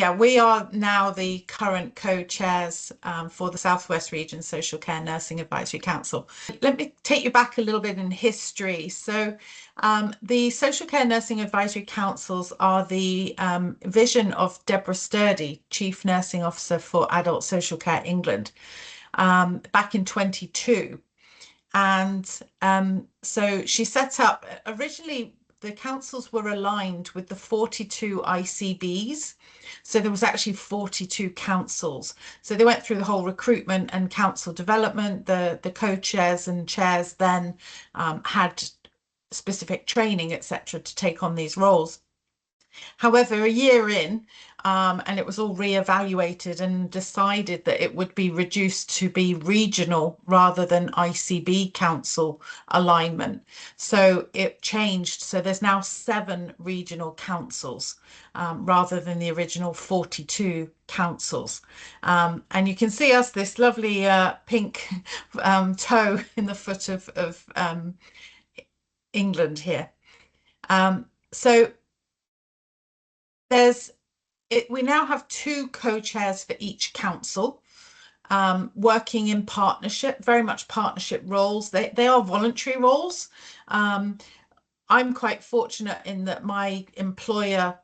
Yeah, we are now the current co-chairs for the Southwest Region Social Care Nursing Advisory Council. Let me take you back a little bit in history. So the Social Care Nursing Advisory Councils are the vision of Deborah Sturdy, Chief Nursing Officer for Adult Social Care England, back in 22. And so she set up, originally the councils were aligned with the 42 ICBs. So there was actually 42 councils. So they went through the whole recruitment and council development. The co-chairs and chairs then had specific training, etc., to take on these roles. However, a year in, and it was all re-evaluated and decided that it would be reduced to be regional rather than ICB council alignment. So it changed. So there's now 7 regional councils rather than the original 42 councils. And you can see us, this lovely pink toe in the foot of England here. So we now have 2 co-chairs for each council, working in partnership, very much partnership roles. They are voluntary roles. I'm quite fortunate in that my employer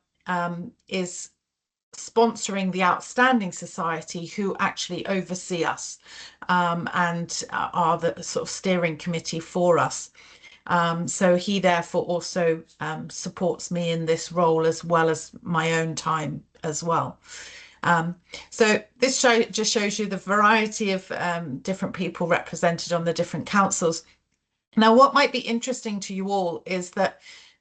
is sponsoring the Outstanding Society, who actually oversee us and are the sort of steering committee for us. So he therefore also supports me in this role as well as my own time as well. So this just shows you the variety of different people represented on the different councils. Now, what might be interesting to you all is that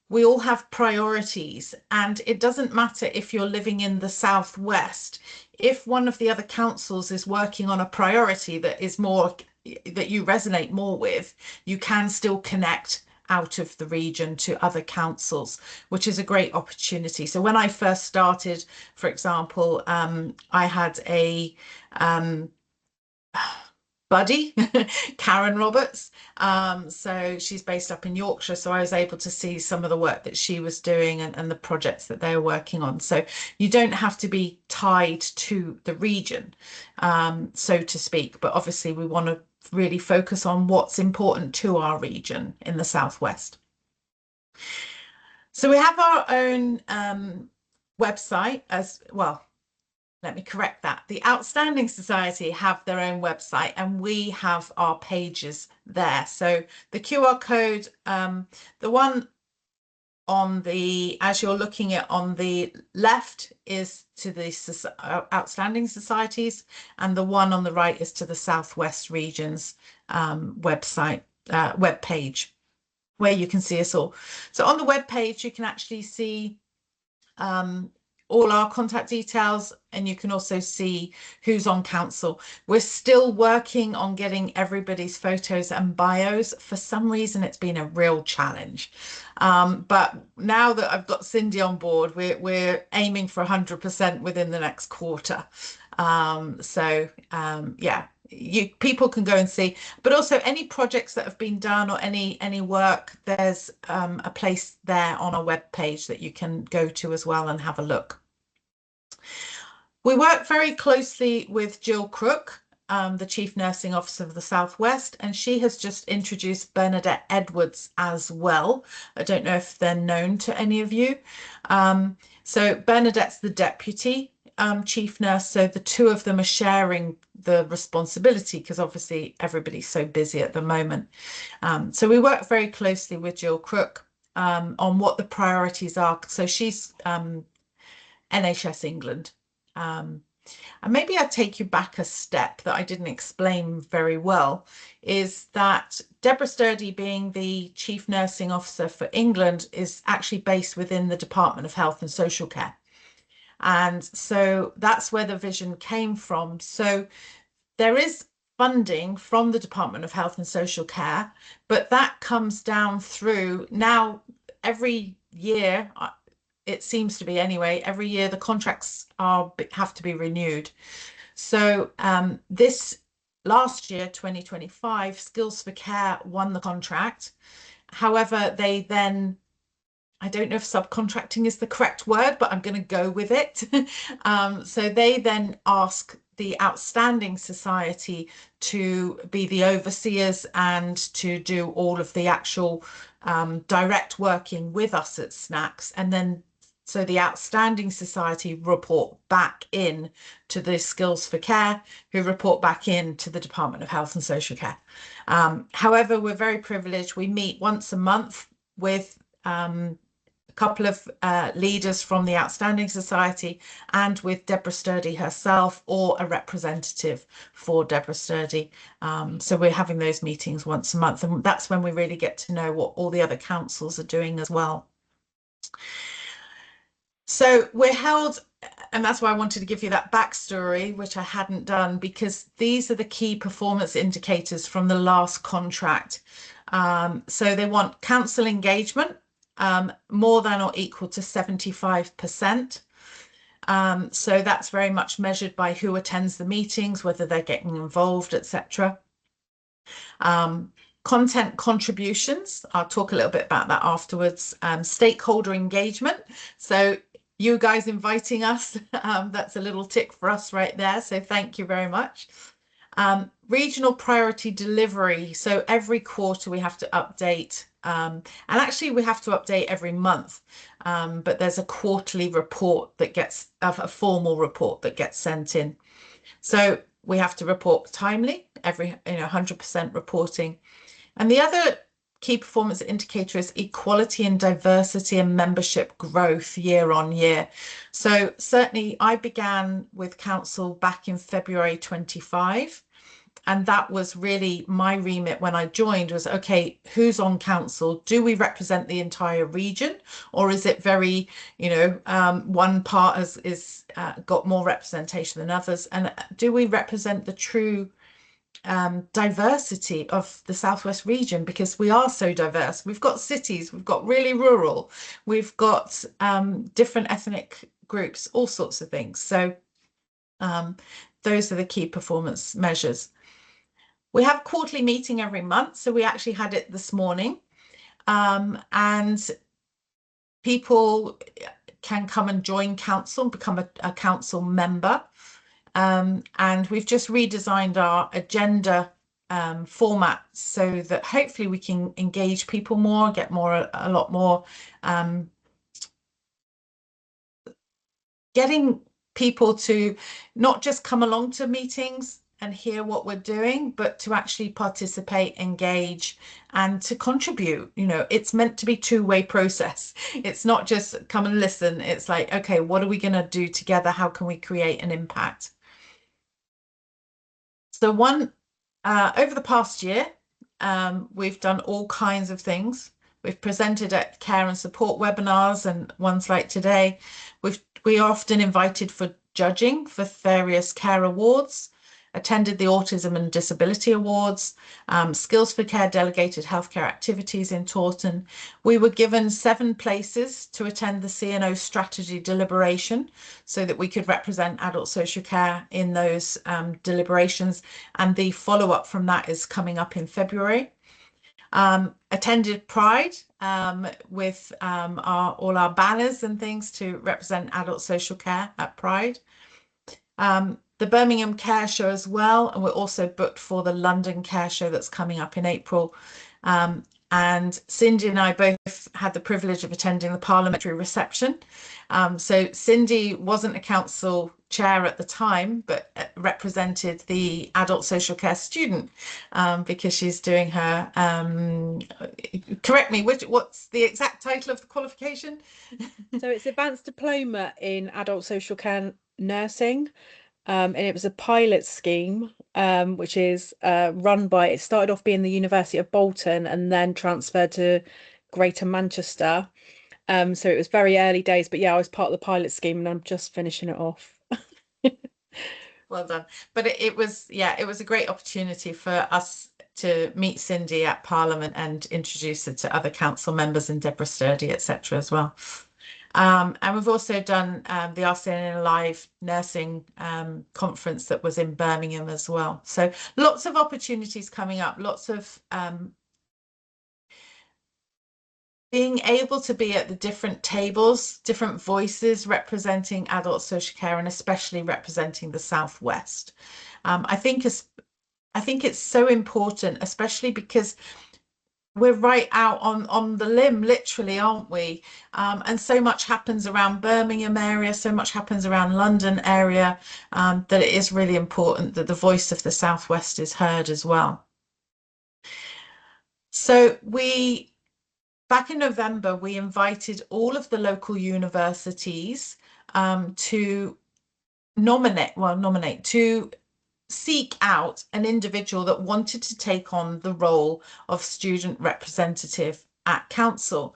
we all have priorities, and it doesn't matter if you're living in the Southwest. If one of the other councils is working on a priority that is more, that you resonate more with, you can still connect out of the region to other councils, which is a great opportunity. So when I first started, for example, I had a buddy, Karen Roberts. So she's based up in Yorkshire. So I was able to see some of the work that she was doing and the projects that they were working on. So you don't have to be tied to the region, so to speak. But obviously we want to really focus on what's important to our region in the Southwest. So we have our own website as well. Let me correct that. The Outstanding Society have their own website, and we have our pages there. So the QR code, the one on the, as you're looking at on the left, is to the Outstanding Societies, and the one on the right is to the Southwest Region's website, web page, where you can see us all. So on the web page, you can actually see all our contact details, and you can also see who's on council. We're still working on getting everybody's photos and bios. For some reason, it's been a real challenge. But now that I've got Cindy on board, we're aiming for 100% within the next quarter. Yeah, people can go and see, but also any projects that have been done or any work, there's a place there on our web page that you can go to as well and have a look. We work very closely with Jill Crook, the Chief Nursing Officer of the Southwest, and she has just introduced Bernadette Edwards as well. I don't know if they're known to any of you. So Bernadette's the Deputy Chief Nurse, so the 2 of them are sharing the responsibility because obviously everybody's so busy at the moment. So we work very closely with Jill Crook on what the priorities are. So she's NHS England. And maybe I'll take you back a step that I didn't explain very well, is that Deborah Sturdy, being the Chief Nursing Officer for England, is actually based within the Department of Health and Social Care. And so that's where the vision came from. So there is funding from the Department of Health and Social Care, but that comes down through now every year. It seems to be anyway, every year the contracts have to be renewed. So this last year, 2025, Skills for Care won the contract. However, they then I don't know if subcontracting is the correct word, but I'm going to go with it. So they then ask the outstanding society to be the overseers and to do all of the actual direct working with us at SCNACs. And then so the outstanding society report back in to the Skills for Care, who report back in to the Department of Health and Social Care. However, we're very privileged. We meet once a month with couple of leaders from the Outstanding Society and with Deborah Sturdy herself or a representative for Deborah Sturdy. So we're having those meetings once a month, and that's when we really get to know what all the other councils are doing as well. So we're held, and that's why I wanted to give you that backstory, which I hadn't done, because these are the key performance indicators from the last contract. So they want council engagement, more than or equal to 75%. So that's very much measured by who attends the meetings, whether they're getting involved, etc. Content contributions, I'll talk a little bit about that afterwards. Stakeholder engagement, so you guys inviting us, that's a little tick for us right there, so thank you very much. Regional priority delivery, so every quarter we have to update, and actually we have to update every month, but there's a quarterly report that gets a formal report that gets sent in. So we have to report timely, every 100% reporting. And the other key performance indicator is equality and diversity and membership growth year on year. So certainly I began with council back in February 25. And that was really my remit when I joined was, okay, who's on council? Do we represent the entire region? Or is it very, one part is got more representation than others? And do we represent the true diversity of the Southwest region, because we are so diverse. We've got cities, we've got really rural, we've got different ethnic groups, all sorts of things. So those are the key performance measures. We have a quarterly meeting every month, so we actually had it this morning, and people can come and join council and become a council member. And we've just redesigned our agenda format so that hopefully we can engage people more, get a lot more, getting people to not just come along to meetings and hear what we're doing, but to actually participate, engage, and to contribute. It's meant to be two-way process. It's not just come and listen. It's like, okay, what are we going to do together? How can we create an impact? So over the past year, we've done all kinds of things. We've presented at care and support webinars and ones like today. We are often invited for judging for various care awards, attended the Autism and Disability Awards, Skills for Care delegated healthcare activities in Taunton. We were given 7 places to attend the CNO strategy deliberation so that we could represent adult social care in those deliberations. And the follow-up from that is coming up in February. Attended Pride with all our banners and things to represent adult social care at Pride. The Birmingham Care Show as well, and we're also booked for the London Care Show that's coming up in April. And Cindy and I both had the privilege of attending the parliamentary reception. So Cindy wasn't a council chair at the time, but represented the adult social care student because she's doing her, correct me, what's the exact title of the qualification? So it's Advanced Diploma in Adult Social Care Nursing. And it was a pilot scheme, which is it started off being the University of Bolton and then transferred to Greater Manchester. So it was very early days, but yeah, I was part of the pilot scheme and I'm just finishing it off. Well done. But it was a great opportunity for us to meet Cindy at Parliament and introduce her to other council members and Deborah Sturdy, etc. as well. And we've also done the RCN Live Nursing conference that was in Birmingham as well. So lots of opportunities coming up, lots of being able to be at the different tables, different voices representing adult social care, and especially representing the Southwest. I think it's so important, especially because we're right out on the limb, literally, aren't we? And so much happens around Birmingham area, so much happens around London area, that it is really important that the voice of the Southwest is heard as well. So back in November, we invited all of the local universities to to seek out an individual that wanted to take on the role of student representative at council.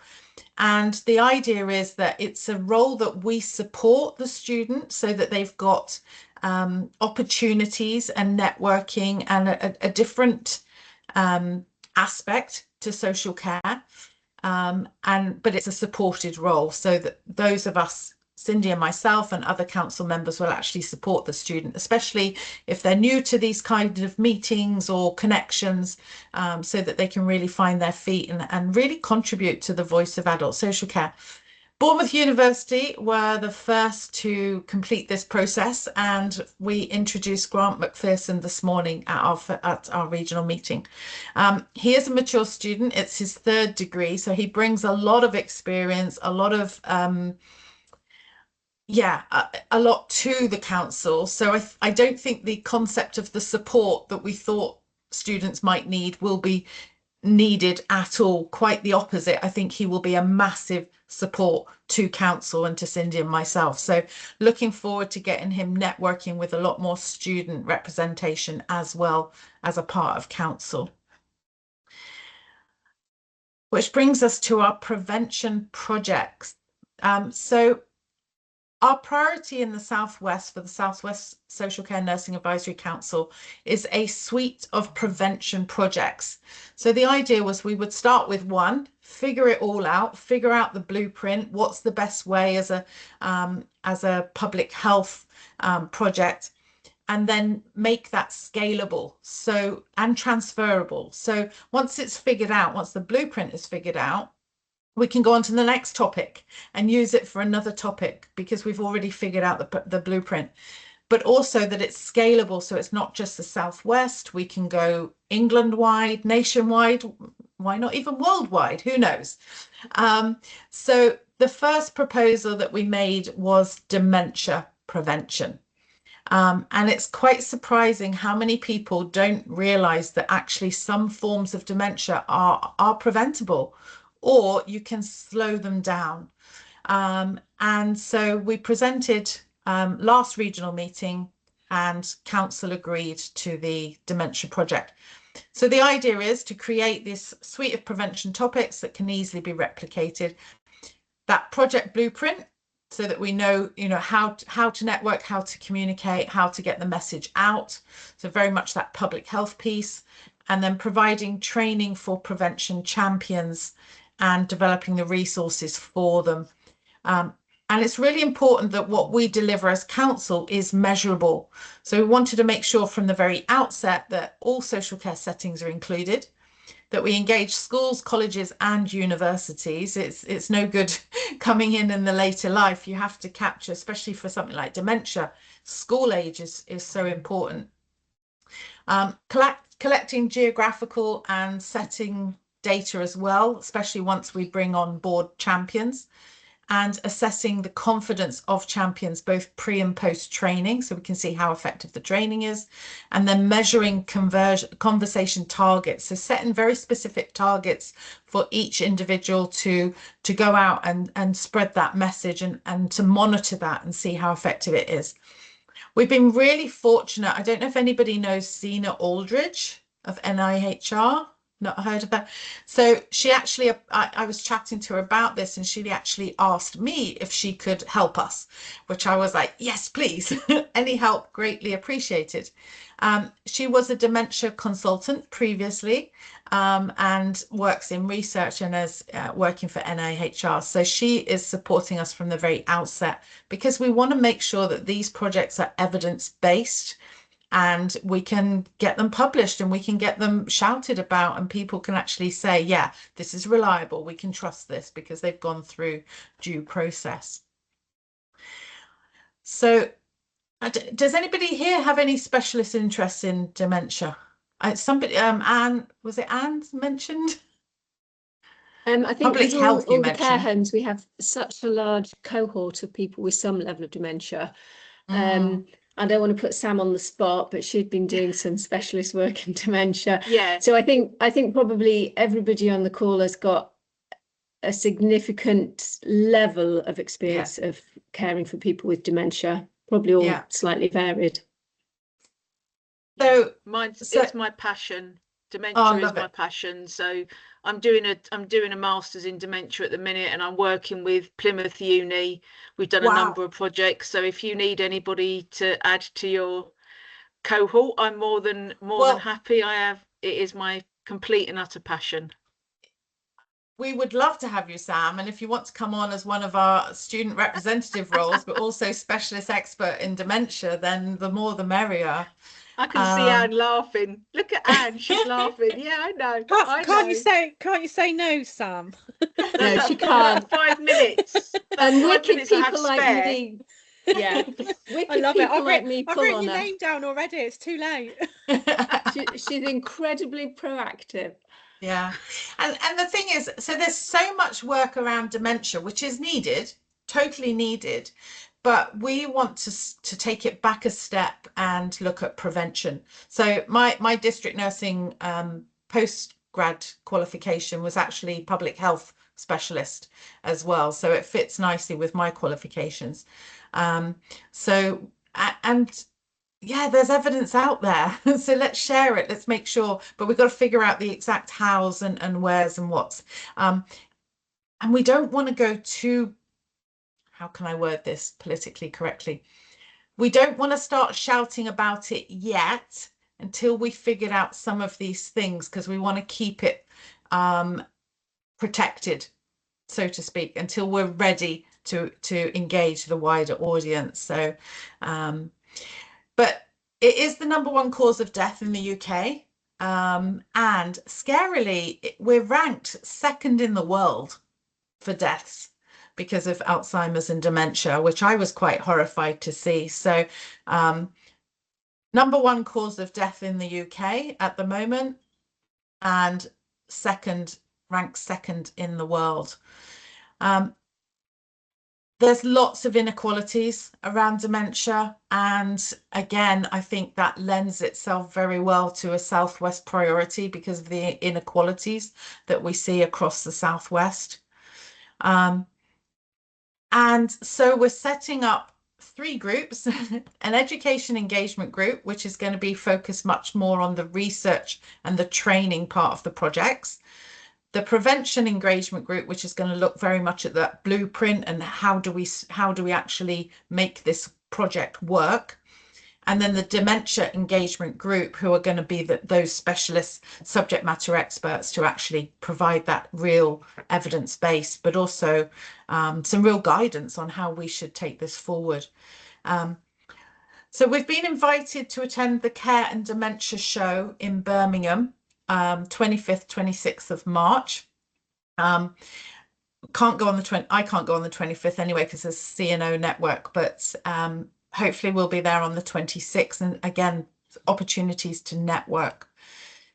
And the idea is that it's a role that we support the student so that they've got opportunities and networking and a different aspect to social care. But it's a supported role so that those of us, Cindy and myself and other council members, will actually support the student, especially if they're new to these kind of meetings or connections, so that they can really find their feet and really contribute to the voice of adult social care. Bournemouth University were the first to complete this process, and we introduced Grant McPherson this morning at our regional meeting. He is a mature student. It's his third degree, so he brings a lot of experience, a lot of a lot to the council. So I don't think the concept of the support that we thought students might need will be needed at all. Quite the opposite. I think he will be a massive support to council and to Cindy and myself. So looking forward to getting him networking with a lot more student representation as well as a part of council. Which brings us to our prevention projects. So our priority in the Southwest for the Southwest Social Care Nursing Advisory Council is a suite of prevention projects. So the idea was we would start with one, figure it all out, figure out the blueprint, what's the best way as a public health project, and then make that scalable and transferable. So once it's figured out, once the blueprint is figured out, we can go on to the next topic and use it for another topic because we've already figured out the blueprint, but also that it's scalable. So it's not just the Southwest. We can go England-wide, nationwide, why not even worldwide? Who knows? So the first proposal that we made was dementia prevention. And it's quite surprising how many people don't realize that actually some forms of dementia are preventable, or you can slow them down. And so we presented last regional meeting, and council agreed to the dementia project. So the idea is to create this suite of prevention topics that can easily be replicated. That project blueprint, so that we know, how to network, how to communicate, how to get the message out. So very much that public health piece, and then providing training for prevention champions and developing the resources for them. And it's really important that what we deliver as council is measurable. So we wanted to make sure from the very outset that all social care settings are included, that we engage schools, colleges and universities. It's no good coming in the later life. You have to capture, especially for something like dementia, school age is so important. Collecting geographical and setting data as well, especially once we bring on board champions, and assessing the confidence of champions both pre and post training, so we can see how effective the training is, and then measuring conversation targets, so setting very specific targets for each individual to go out and spread that message and to monitor that and see how effective it is. We've been really fortunate. I don't know if anybody knows Zena Aldridge of NIHR. Not heard of her. So she actually, I was chatting to her about this, and she actually asked me if she could help us, which I was like, yes, please. Any help, greatly appreciated. She was a dementia consultant previously, and works in research and is working for NIHR. So she is supporting us from the very outset, because we want to make sure that these projects are evidence-based and we can get them published and we can get them shouted about, and people can actually say, yeah, this is reliable, we can trust this because they've gone through due process. So does anybody here have any specialist interests in dementia? Somebody, Anne, was it Anne mentioned? I think Public with health, you all the care mentioned. homes, we have such a large cohort of people with some level of dementia. Mm. I don't want to put Sam on the spot, but she'd been doing some specialist work in dementia. Yeah. So I think probably everybody on the call has got a significant level of experience of caring for people with dementia, probably all slightly varied. So it's my passion. Dementia is my it. passion. So I'm doing a master's in dementia at the minute, and I'm working with Plymouth Uni. We've done a number of projects. So if you need anybody to add to your cohort, I'm more than happy. It is my complete and utter passion. We would love to have you, Sam, and if you want to come on as one of our student representative roles, but also specialist expert in dementia, then the more the merrier. I can see Anne laughing. Look at Anne, she's laughing. Yeah, I know. Can't you say no, Sam? No, she can't. 5 minutes. And wicked people like me. Yeah, I love it. I've written your name down already. It's too late. She's incredibly proactive. Yeah, and the thing is, so there's so much work around dementia, which is needed, totally needed, but we want to take it back a step and look at prevention. So my district nursing postgrad qualification was actually public health specialist as well, so it fits nicely with my qualifications. So and yeah, there's evidence out there. So let's share it. Let's make sure, but we've got to figure out the exact hows and wheres and what's. And we don't want to go too, how can I word this politically correctly? We don't want to start shouting about it yet until we figured out some of these things, because we want to keep it protected, so to speak, until we're ready to engage the wider audience. So, but it is the #1 cause of death in the UK. And scarily, we're ranked second in the world for deaths because of Alzheimer's and dementia, which I was quite horrified to see. So #1 cause of death in the UK at the moment, and ranked second in the world. There's lots of inequalities around dementia, and again, I think that lends itself very well to a Southwest priority because of the inequalities that we see across the Southwest. And so we're setting up 3 groups, an education engagement group, which is going to be focused much more on the research and the training part of the projects. The prevention engagement group, which is going to look very much at that blueprint and how do we actually make this project work. And then the dementia engagement group, who are going to be those specialist subject matter experts to actually provide that real evidence base, but also some real guidance on how we should take this forward. So we've been invited to attend the Care and Dementia Show in Birmingham, 25th, 26th of March. I can't go on the 25th anyway because there's a CNO network, but hopefully we'll be there on the 26th, and again, opportunities to network.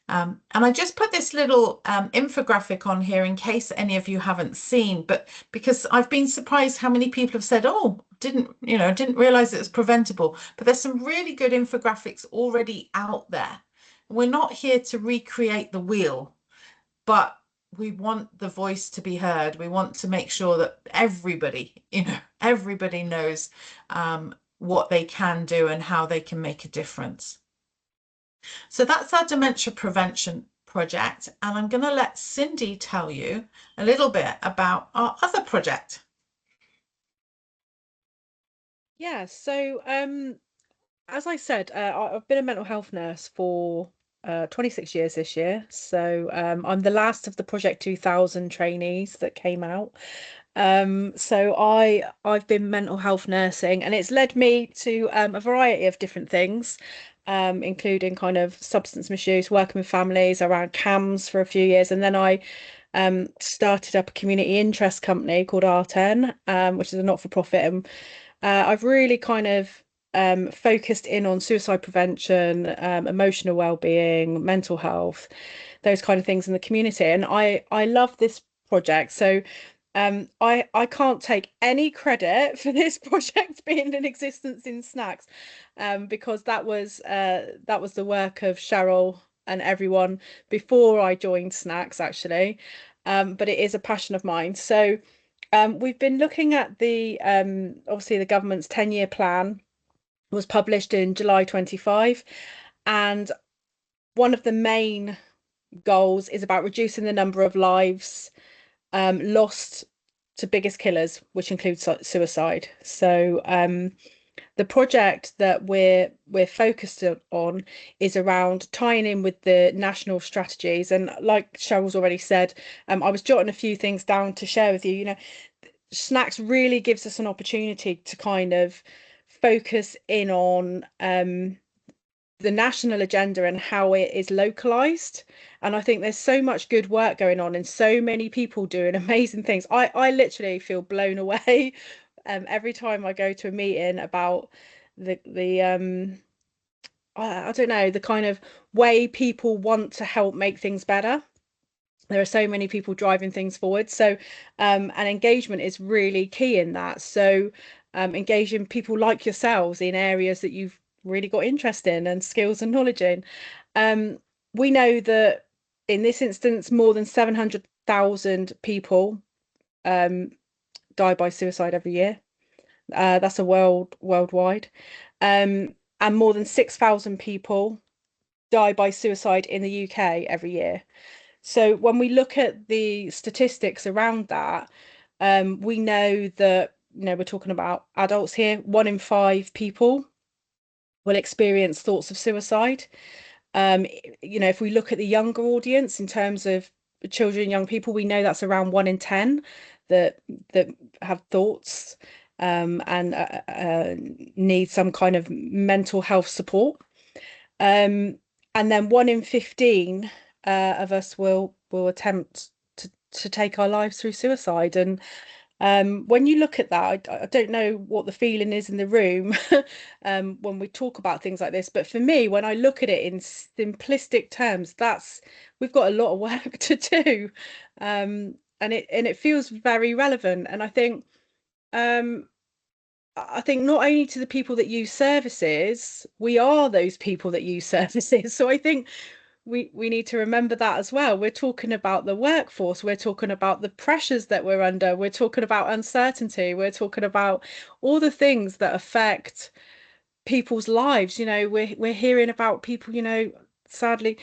And I just put this little infographic on here in case any of you haven't seen, but because I've been surprised how many people have said, oh, didn't realize it was preventable. But there's some really good infographics already out there. We're not here to recreate the wheel, but we want the voice to be heard. We want to make sure that everybody knows what they can do and how they can make a difference. So that's our dementia prevention project. And I'm going to let Cindy tell you a little bit about our other project. Yeah, so as I said, I've been a mental health nurse for 26 years this year. So I'm the last of the Project 2000 trainees that came out. So I've been mental health nursing, and it's led me to a variety of different things, including kind of substance misuse, working with families around CAMS for a few years, and then I started up a community interest company called R10, which is a not-for-profit, and I've really kind of focused in on suicide prevention, emotional well-being, mental health, those kind of things in the community, and I love this project. So I can't take any credit for this project being in existence in SCNACs, because that was the work of Cheryl and everyone before I joined SCNACs, actually. But it is a passion of mine. So we've been looking at the obviously the government's 10-year plan was published in July 25, and one of the main goals is about reducing the number of lives lost to biggest killers, which includes suicide. So the project that we're focused on is around tying in with the national strategies. And like Cheryl's already said, I was jotting a few things down to share with you. You know, SCNACs really gives us an opportunity to kind of focus in on the national agenda and how it is localized. And I think there's so much good work going on and so many people doing amazing things. I literally feel blown away every time I go to a meeting about the I don't know, the kind of way people want to help make things better. There are so many people driving things forward. So and engagement is really key in that. So engaging people like yourselves in areas that you've really got interest in and skills and knowledge in. We know that in this instance, more than 700,000 people die by suicide every year. That's a worldwide. And more than 6,000 people die by suicide in the UK every year. So when we look at the statistics around that, we know that, you know, we're talking about adults here, 1 in 5 people will experience thoughts of suicide. You know, if we look at the younger audience in terms of children, young people, we know that's around 1 in 10 that have thoughts and need some kind of mental health support. And then 1 in 15 of us will attempt to take our lives through suicide. And when you look at that, I don't know what the feeling is in the room when we talk about things like this, but for me, when I look at it in simplistic terms, we've got a lot of work to do, and it feels very relevant. And I think not only to the people that use services, we are those people that use services. So I think we need to remember that as well. We're talking about the workforce, we're talking about the pressures that we're under, we're talking about uncertainty, we're talking about all the things that affect people's lives. You know, we're hearing about people, you know, sadly,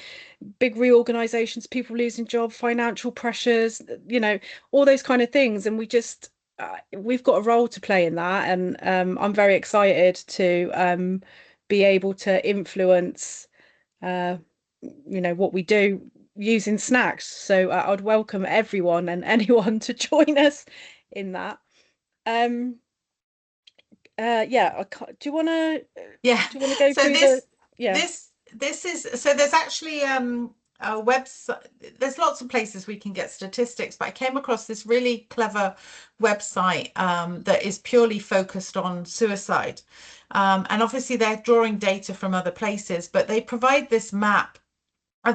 big reorganizations, people losing jobs, financial pressures, you know, all those kind of things. And we've got a role to play in that. And I'm very excited to be able to influence you know, what we do using SCNACs. So I'd welcome everyone and anyone to join us in that. Yeah, do you want to go so through this is so there's actually a website. There's lots of places we can get statistics, but I came across this really clever website that is purely focused on suicide, and obviously they're drawing data from other places, but they provide this map.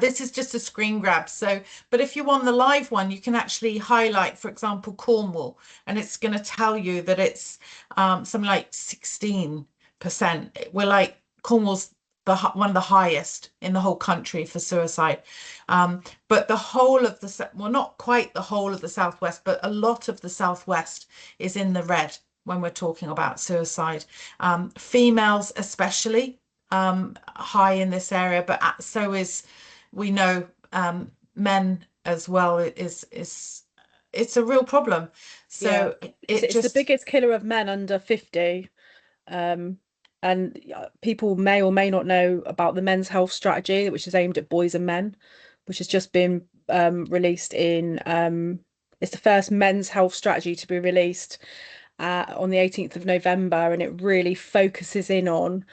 This is just a screen grab. So, but if you want the live one, you can actually highlight, for example, Cornwall, and it's going to tell you that it's something like 16%. We're like Cornwall's one of the highest in the whole country for suicide. But the whole of well, not quite the whole of the Southwest, but a lot of the Southwest is in the red when we're talking about suicide. Females especially high in this area, but so is, we know, men as well. It's a real problem. So it's the biggest killer of men under 50, and And people may or may not know about the men's health strategy, which is aimed at boys and men, which has just been released in, it's the first men's health strategy to be released on the 18th of November, and it really focuses in on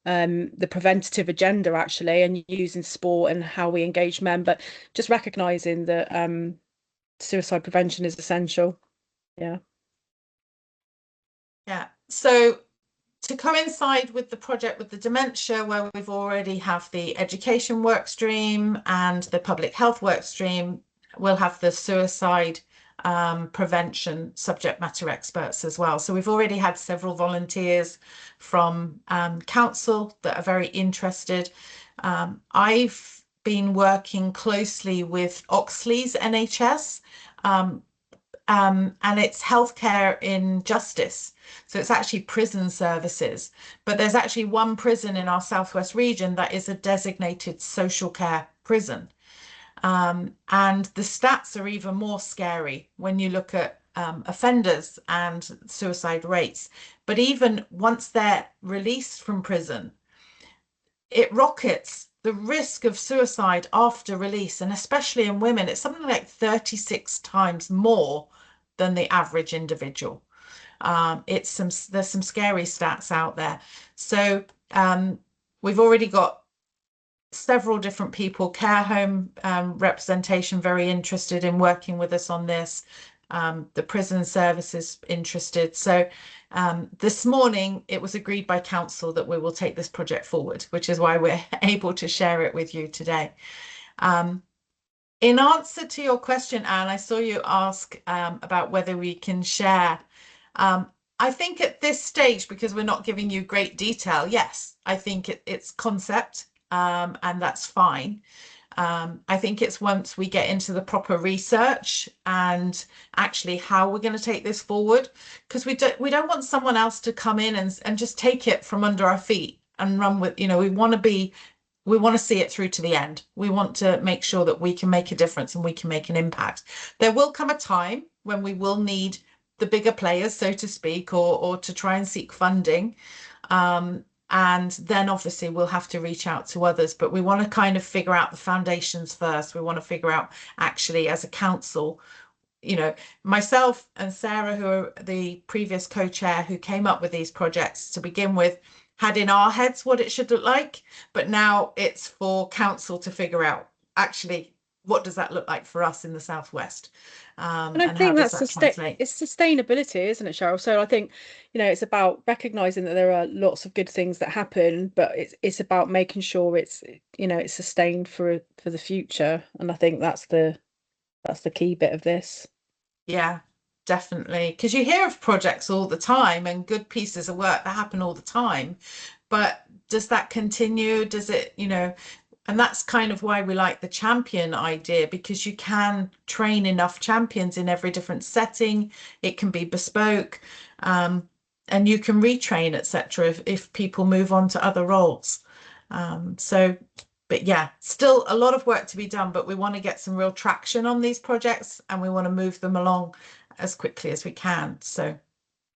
the preventative agenda, actually, and using sport and how we engage men, but just recognizing that suicide prevention is essential. Yeah. So to coincide with the project with the dementia, where we've already have the education work stream and the public health work stream, we'll have the suicide prevention subject matter experts as well. So we've already had several volunteers from council that are very interested. I've been working closely with Oxley's NHS, and it's healthcare in justice. So it's actually prison services, but there's actually one prison in our Southwest region that is a designated social care prison. And the stats are even more scary when you look at offenders and suicide rates. But even once they're released from prison, it rockets. The risk of suicide after release, and especially in women, it's something like 36 times more than the average individual. There's some scary stats out there. So we've already got several different people, care home representation, very interested in working with us on this. The prison services interested. So this morning it was agreed by council that we will take this project forward, which is why we're able to share it with you today. In answer to your question, Anne, I saw you ask about whether we can share. I think at this stage, because we're not giving you great detail, yes, I think it's concept, and that's fine. I think it's once we get into the proper research and actually how we're going to take this forward, because we don't want someone else to come in and just take it from under our feet and run with, we want to see it through to the end. We want to make sure that we can make a difference and we can make an impact. There will come a time when we will need the bigger players, so to speak, or to try and seek funding. And then obviously we'll have to reach out to others, but we want to kind of figure out the foundations first. We want to figure out actually as a council, myself and Sarah, who are the previous co-chair who came up with these projects to begin with, had in our heads what it should look like, but now it's for council to figure out actually what does that look like for us in the Southwest. And I think it's sustainability, isn't it, Cheryl? So I think, it's about recognizing that there are lots of good things that happen, but it's about making sure it's sustained for the future. And I think that's the key bit of this. Yeah, definitely. Because you hear of projects all the time and good pieces of work that happen all the time, but does that continue? Does it, and that's kind of why we like the champion idea, because you can train enough champions in every different setting. It can be bespoke, and you can retrain, etc. if people move on to other roles. But yeah, still a lot of work to be done, but we want to get some real traction on these projects and we want to move them along as quickly as we can. So